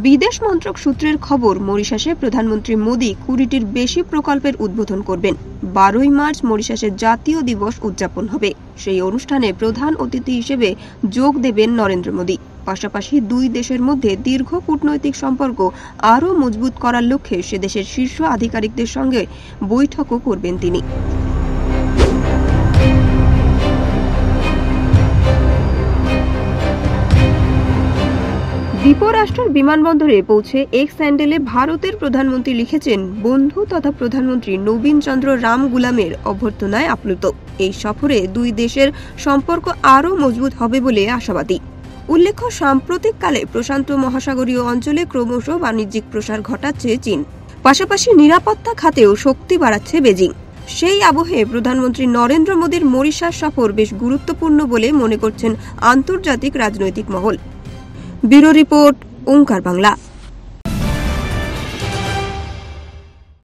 বিদেশ মন্ত্রক সূত্রের খবর, মরিশাসে প্রধানমন্ত্রী মোদি 20টির বেশি প্রকল্পের উদ্বোধন করবেন। 12ই মার্চ মরিশাসের জাতীয় দিবস উদযাপন হবে। সেই অনুষ্ঠানে প্রধান অতিথি হিসেবে যোগ দেবেন নরেন্দ্র মোদি। পাশাপাশি দুই দেশের মধ্যে দীর্ঘ কূটনৈতিক সম্পর্ক আরও মজবুত করার লক্ষ্যে সে দেশের শীর্ষ আধিকারিকদের সঙ্গে বৈঠকও করবেন তিনি। দ্বীপরাষ্ট্রের বিমানবন্দরে পৌঁছে এক্স হ্যান্ডেলে ভারতের প্রধানমন্ত্রী লিখেছেন, বন্ধু তথা প্রধানমন্ত্রী নবীন চন্দ্র রাম গুলামের অভ্যর্থনায় আপ্লুত। এই সফরে দুই দেশের সম্পর্ক আরও মজবুত হবে বলে আশাবাদী। উল্লেখ্য, সাম্প্রতিককালে প্রশান্ত মহাসাগরীয় অঞ্চলে ক্রমশ বাণিজ্যিক প্রসার ঘটাচ্ছে চীন। পাশাপাশি নিরাপত্তা খাতেও শক্তি বাড়াচ্ছে বেজিং। সেই আবহে প্রধানমন্ত্রী নরেন্দ্র মোদির মরিশাস সফর বেশ গুরুত্বপূর্ণ বলে মনে করছেন আন্তর্জাতিক রাজনৈতিক মহল। ব্যুরো রিপোর্ট, ওঙ্কার বাংলা।